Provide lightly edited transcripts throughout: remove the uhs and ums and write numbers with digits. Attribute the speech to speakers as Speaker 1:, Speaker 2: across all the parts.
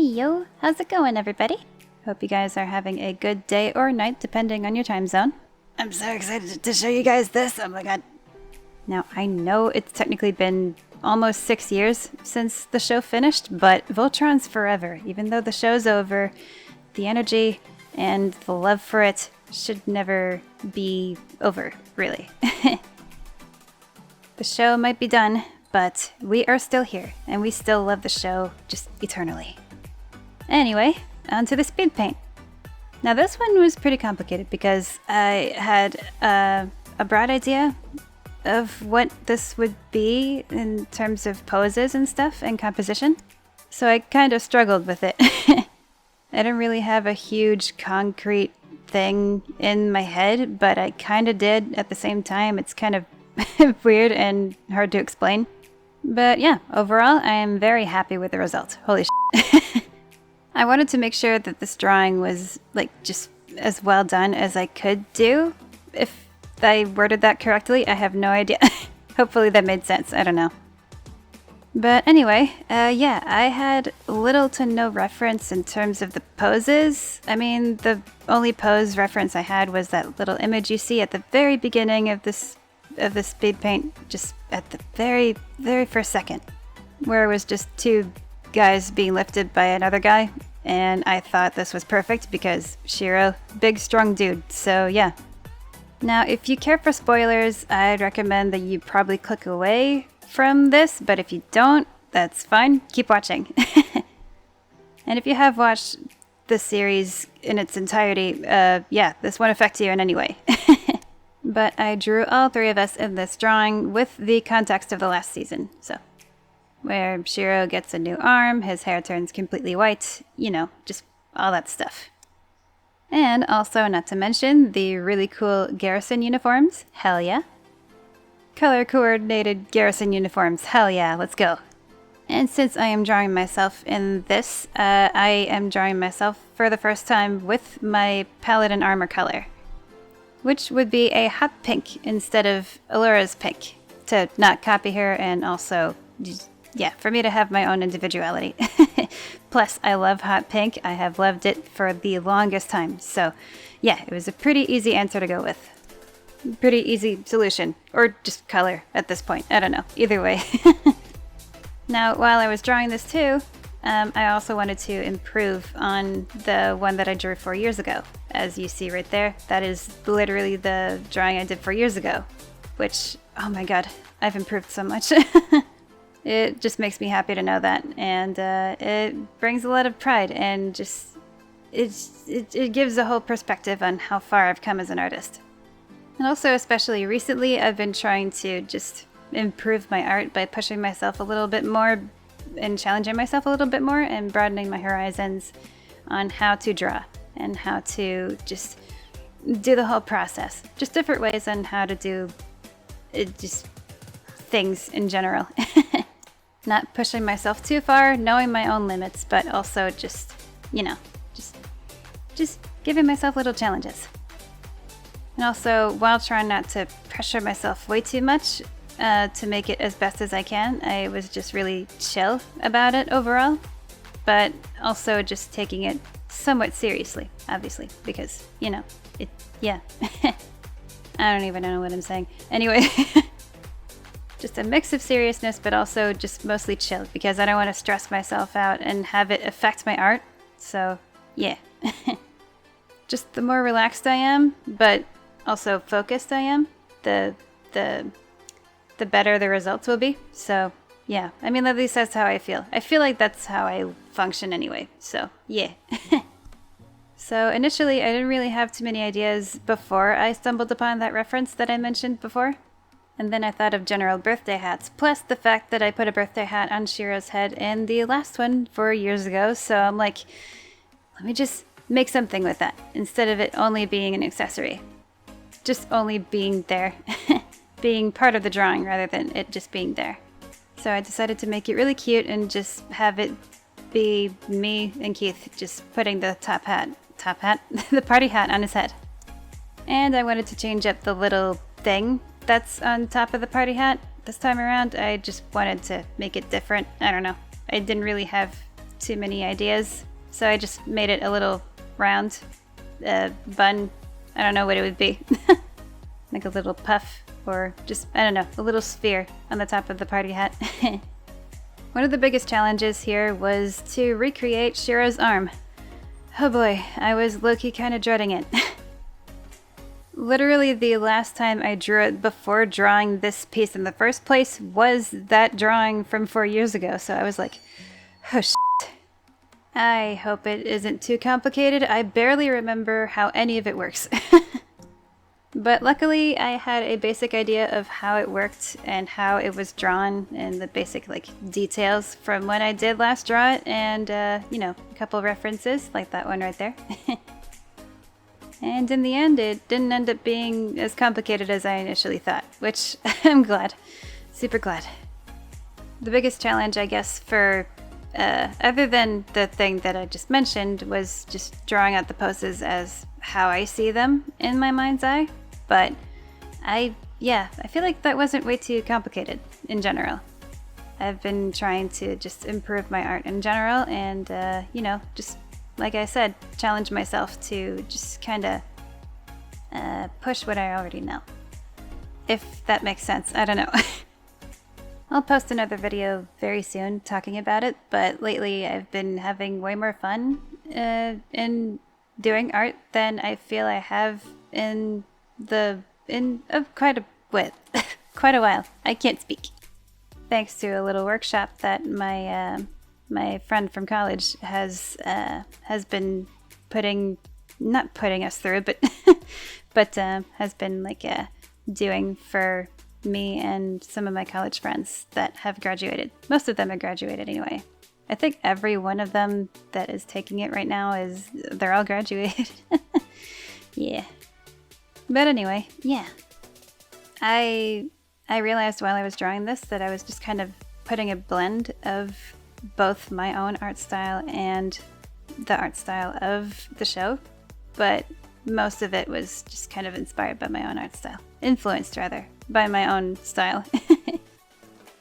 Speaker 1: Yo, how's it going, everybody? Hope you guys are having a good day or night, depending on your time zone. I'm so excited to show you guys this, oh my god. Now, I know it's technically been almost 6 years since the show finished, but Voltron's forever. Even though the show's over, the energy and the love for it should never be over, really. The show might be done, but we are still here, and we still love the show just eternally. Anyway, on to the speed paint. Now this one was pretty complicated because I had a broad idea of what this would be in terms of poses and stuff and composition, so I kind of struggled with it. I didn't really have a huge concrete thing in my head, but I kind of did at the same time. It's kind of weird and hard to explain. But yeah, overall, I am very happy with the result. Holy shit. I wanted to make sure that this drawing was like just as well done as I could do. If I worded that correctly, I have no idea. Hopefully that made sense, I don't know. But anyway, yeah, I had little to no reference in terms of the poses. I mean, the only pose reference I had was that little image you see at the very beginning of the speed paint, just at the very, very first second, where it was just two guys being lifted by another guy, and I thought this was perfect because Shiro, big strong dude, so yeah. Now if you care for spoilers, I'd recommend that you probably click away from this, but if you don't, that's fine, keep watching. And if you have watched the series in its entirety, yeah, this won't affect you in any way. But I drew all three of us in this drawing with the context of the last season, so. Where Shiro gets a new arm, his hair turns completely white, you know, just all that stuff. And also, not to mention, the really cool garrison uniforms, hell yeah. Color-coordinated garrison uniforms, hell yeah, let's go. And since I am drawing myself in this, I am drawing myself for the first time with my paladin armor color, which would be a hot pink instead of Allura's pink, to not copy her and also, yeah, for me to have my own individuality. Plus, I love hot pink. I have loved it for the longest time. So, yeah, it was a pretty easy answer to go with. Pretty easy solution. Or just color at this point. I don't know. Either way. Now, while I was drawing this too, I also wanted to improve on the one that I drew 4 years ago. As you see right there, that is literally the drawing I did 4 years ago. Which, oh my god, I've improved so much. It just makes me happy to know that, and it brings a lot of pride, and just it gives a whole perspective on how far I've come as an artist. And also, especially recently, I've been trying to just improve my art by pushing myself a little bit more and challenging myself a little bit more and broadening my horizons on how to draw and how to just do the whole process. Just different ways on how to do it, just things in general. Not pushing myself too far, knowing my own limits, but also just, you know, just giving myself little challenges. And also, while trying not to pressure myself way too much to make it as best as I can, I was just really chill about it overall, but also just taking it somewhat seriously, obviously, because, you know, yeah. I don't even know what I'm saying. Anyway. Just a mix of seriousness, but also just mostly chill, because I don't want to stress myself out and have it affect my art. So, yeah. Just the more relaxed I am, but also focused I am, the better the results will be. So, yeah. I mean, at least that's how I feel. I feel like that's how I function anyway. So, yeah. So, initially, I didn't really have too many ideas before I stumbled upon that reference that I mentioned before. And then I thought of general birthday hats, plus the fact that I put a birthday hat on Shiro's head in the last one 4 years ago, so I'm like, let me just make something with that, instead of it only being an accessory. Just only being there. Being part of the drawing rather than it just being there. So I decided to make it really cute and just have it be me and Keith just putting the the party hat on his head. And I wanted to change up the little thing that's on top of the party hat this time around. I just wanted to make it different. I don't know. I didn't really have too many ideas, so I just made it a little round bun. I don't know what it would be. Like a little puff, or just, I don't know, a little sphere on the top of the party hat. One of the biggest challenges here was to recreate Shiro's arm. Oh boy, I was low-key kind of dreading it. Literally the last time I drew it before drawing this piece in the first place was that drawing from 4 years ago, so I was like, oh shit. I hope it isn't too complicated. I barely remember how any of it works. But luckily I had a basic idea of how it worked and how it was drawn and the basic like details from when I did last draw it, and you know, a couple references like that one right there. And in the end it didn't end up being as complicated as I initially thought, which I'm glad. Super glad. The biggest challenge, I guess, for other than the thing that I just mentioned, was just drawing out the poses as how I see them in my mind's eye. But I feel like that wasn't way too complicated in general. I've been trying to just improve my art in general, and you know, just like I said, challenge myself to just kind of push what I already know. If that makes sense, I don't know. I'll post another video very soon talking about it, but lately I've been having way more fun in doing art than I feel I have in quite a while. I can't speak. Thanks to a little workshop that my friend from college has been not putting us through, but has been like doing for me and some of my college friends that have graduated. Most of them have graduated anyway. I think every one of them that is taking it right now they're all graduated. Yeah. But anyway, yeah. I realized while I was drawing this that I was just kind of putting a blend of both my own art style and the art style of the show, but most of it was just kind of inspired by my own art style. Influenced, rather, by my own style.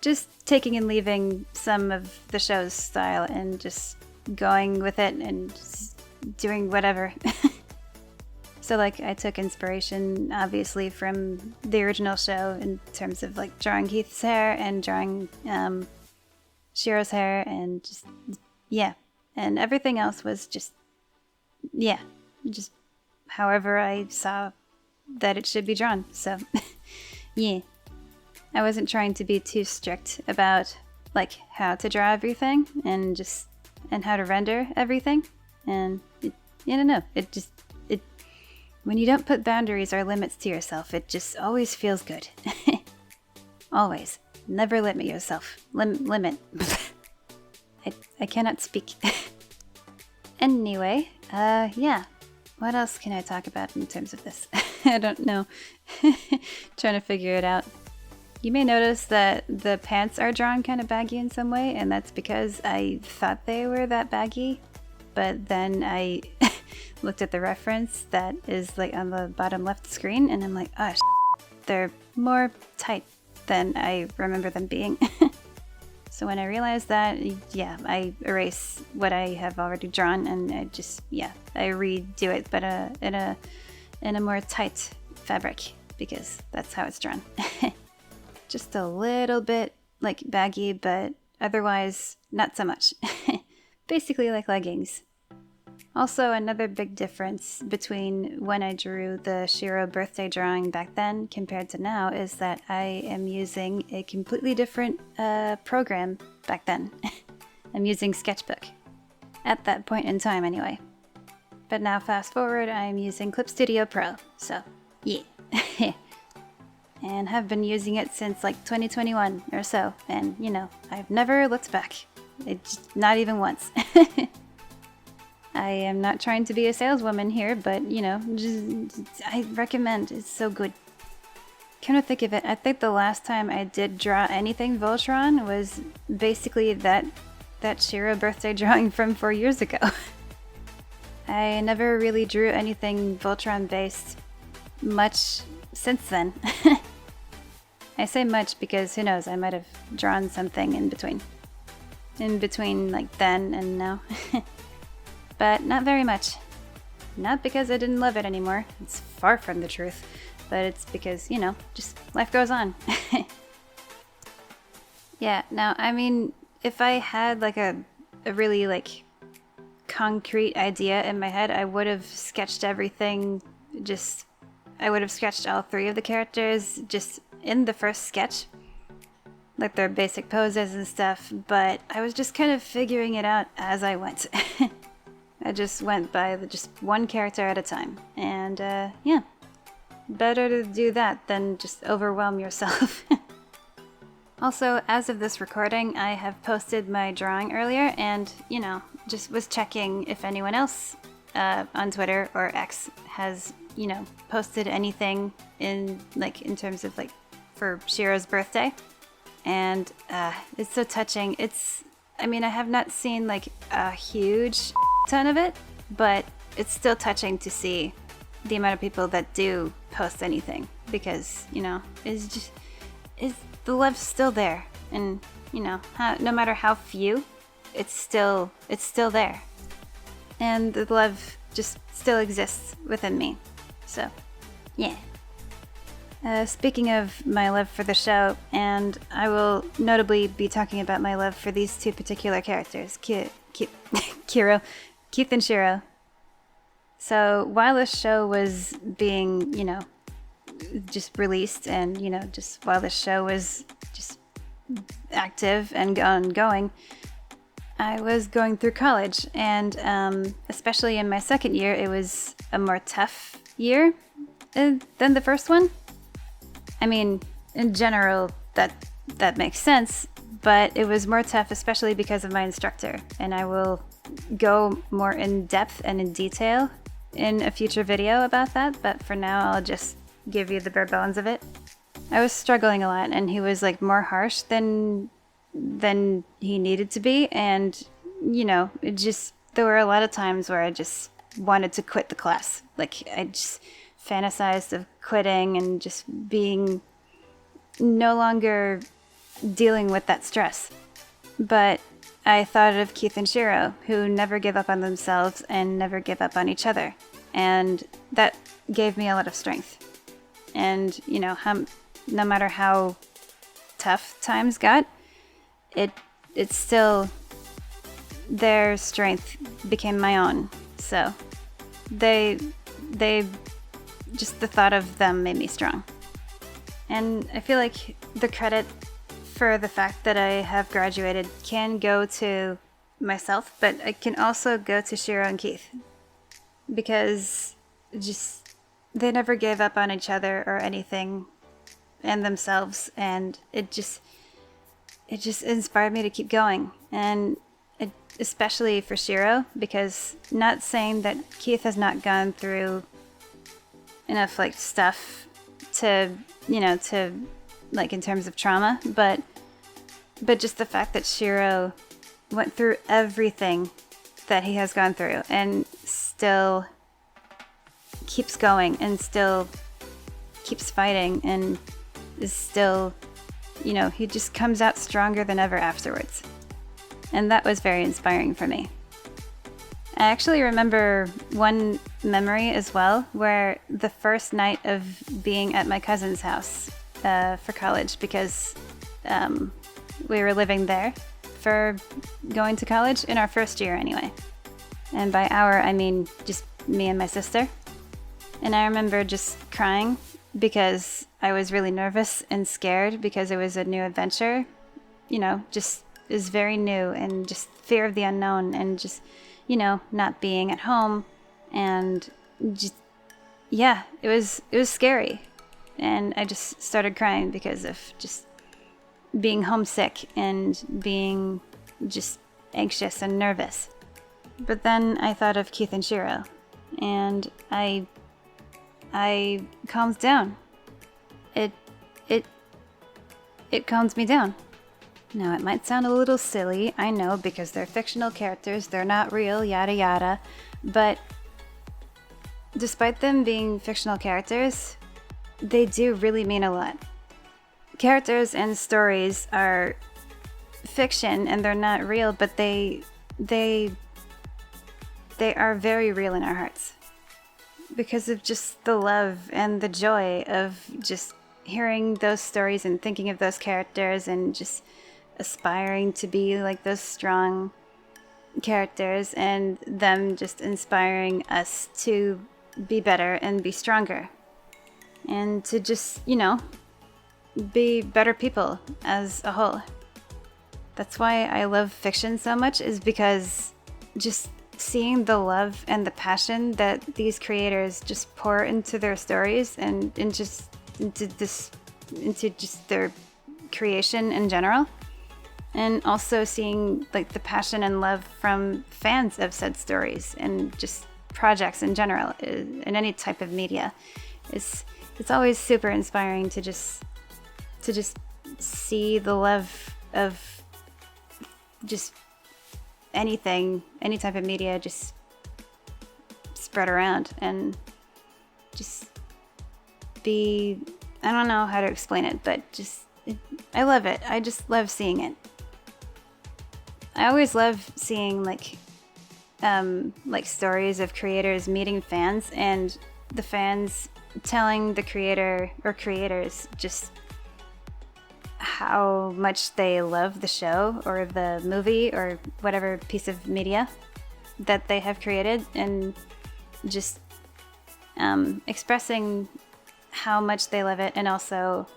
Speaker 1: Just taking and leaving some of the show's style and just going with it and just doing whatever. So like I took inspiration obviously from the original show in terms of like drawing Keith's hair and drawing Shiro's hair, and just, yeah. And everything else was just, yeah, just however I saw that it should be drawn. So yeah. I wasn't trying to be too strict about like how to draw everything and how to render everything. And I don't know, when you don't put boundaries or limits to yourself, it just always feels good. Always. Never limit yourself. Limit. I cannot speak. Anyway, yeah. What else can I talk about in terms of this? I don't know. Trying to figure it out. You may notice that the pants are drawn kind of baggy in some way, and that's because I thought they were that baggy, but then I looked at the reference that is like on the bottom left screen, and I'm like, oh, they're more tight than I remember them being. So when I realized that, yeah, I erase what I have already drawn, and I just, yeah, I redo it, but in a more tight fabric, because that's how it's drawn. Just a little bit like baggy, but otherwise not so much. Basically like leggings. Also, another big difference between when I drew the Shiro birthday drawing back then compared to now is that I am using a completely different program back then. I'm using Sketchbook. At that point in time anyway. But now fast forward, I'm using Clip Studio Pro, so yeah. And have been using it since like 2021 or so, and you know, I've never looked back. Not even once. I am not trying to be a saleswoman here, but you know, I recommend. It's so good. Kind of think of it, I think the last time I did draw anything Voltron was basically that Shiro birthday drawing from 4 years ago. I never really drew anything Voltron based much since then. I say much because who knows, I might have drawn something in between. in between like then and now. But not very much. Not because I didn't love it anymore. It's far from the truth. But it's because, you know, just life goes on. Yeah, now, I mean, if I had like a really like concrete idea in my head, I would have sketched everything just... I would have sketched all 3 of the characters just in the first sketch. Like their basic poses and stuff, but I was just kind of figuring it out as I went. I just went by just one character at a time. And yeah, better to do that than just overwhelm yourself. Also, as of this recording, I have posted my drawing earlier and, you know, just was checking if anyone else on Twitter or X has, you know, posted anything in terms of like for Shiro's birthday. And it's so touching. I mean, I have not seen like a huge ton of it, but it's still touching to see the amount of people that do post anything, because, you know, the love's still there, and, you know, no matter how few, it's still there, and the love just still exists within me. So, yeah. Speaking of my love for the show, and I will notably be talking about my love for these 2 particular characters, Keith and Shiro. So while this show was being, you know, just released, and, you know, just while this show was just active and ongoing, I was going through college, and especially in my second year, it was a more tough year than the first one. I mean, in general, that makes sense, but it was more tough, especially because of my instructor, and I will go more in depth and in detail in a future video about that, but for now, I'll just give you the bare bones of it. I was struggling a lot, and he was like more harsh than he needed to be, and, you know, there were a lot of times where I just wanted to quit the class. Like, I just fantasized of quitting and just being no longer dealing with that stress. But I thought of Keith and Shiro, who never give up on themselves and never give up on each other, and that gave me a lot of strength. And, you know, no matter how tough times got, it's still, their strength became my own. So they just the thought of them made me strong. And I feel like the credit for the fact that I have graduated can go to myself, but it can also go to Shiro and Keith, because just they never gave up on each other or anything and themselves, and it just inspired me to keep going. And especially for Shiro, because, not saying that Keith has not gone through enough like stuff to, you know, to like in terms of trauma, but just the fact that Shiro went through everything that he has gone through and still keeps going and still keeps fighting and is still, you know, he just comes out stronger than ever afterwards. And that was very inspiring for me. I actually remember one memory as well, where the first night of being at my cousin's house for college, because we were living there for going to college in our first year anyway. And by our, I mean just me and my sister. And I remember just crying because I was really nervous and scared because it was a new adventure. You know, just is very new, and just fear of the unknown, and just, you know, not being at home, and just, yeah, it was scary. And I just started crying because of just being homesick and being just anxious and nervous. But then I thought of Keith and Shiro, and I calmed down. It calms me down. Now, it might sound a little silly, I know, because they're fictional characters, they're not real, yada yada, but despite them being fictional characters, they do really mean a lot. Characters and stories are fiction and they're not real, but they are very real in our hearts because of just the love and the joy of just hearing those stories and thinking of those characters and just aspiring to be like those strong characters and them just inspiring us to be better and be stronger and to just, you know, be better people as a whole. That's why I love fiction so much, is because just seeing the love and the passion that these creators just pour into their stories and into just their creation in general, and also seeing like the passion and love from fans of said stories and just projects in general in any type of media. It's always super inspiring to just see the love of just anything, any type of media just spread around and just be, I don't know how to explain it, but I love it. I just love seeing it. I always love seeing like stories of creators meeting fans and the fans telling the creator or creators just how much they love the show or the movie or whatever piece of media that they have created, and just expressing how much they love it, and also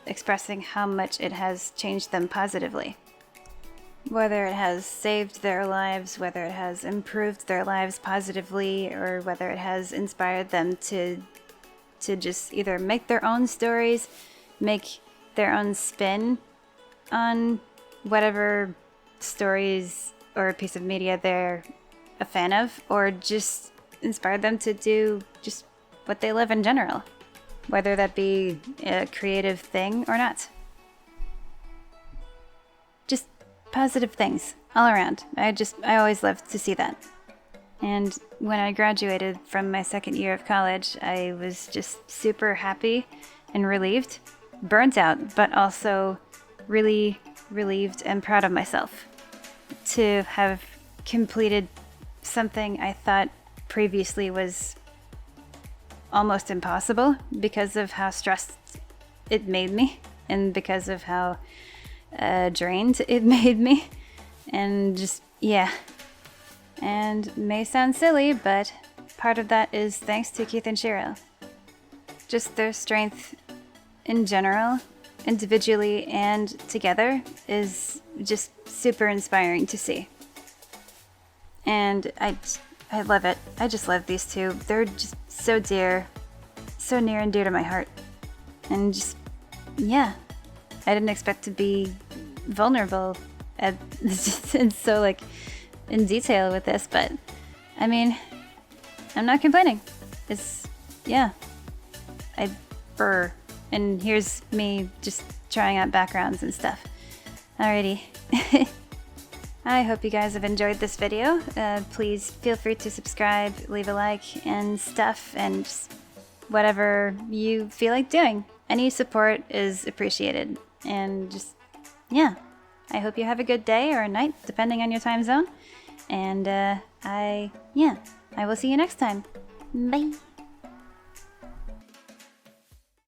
Speaker 1: expressing how much it has changed them positively. Whether it has saved their lives, whether it has improved their lives positively, or whether it has inspired them to just either make their own stories, make their own spin on whatever stories or piece of media they're a fan of, or just inspired them to do just what they love in general, whether that be a creative thing or not. Just positive things all around. I always loved to see that. And when I graduated from my second year of college, I was just super happy and relieved, burnt out, but also really relieved and proud of myself to have completed something I thought previously was almost impossible because of how stressed it made me and because of how drained it made me. And just, yeah. And may sound silly, but part of that is thanks to Keith and Shiro. Just their strength in general, individually and together, is just super inspiring to see. And I love it. I just love these two. They're just so dear, so near and dear to my heart. And just, yeah, I didn't expect to be vulnerable and so like in detail with this, but I mean, I'm not complaining. It's, yeah, and here's me just trying out backgrounds and stuff. Alrighty. I hope you guys have enjoyed this video. Please feel free to subscribe, leave a like and stuff, and just whatever you feel like doing. Any support is appreciated. And just, yeah, I hope you have a good day or a night, depending on your time zone. And I will see you next time. Bye.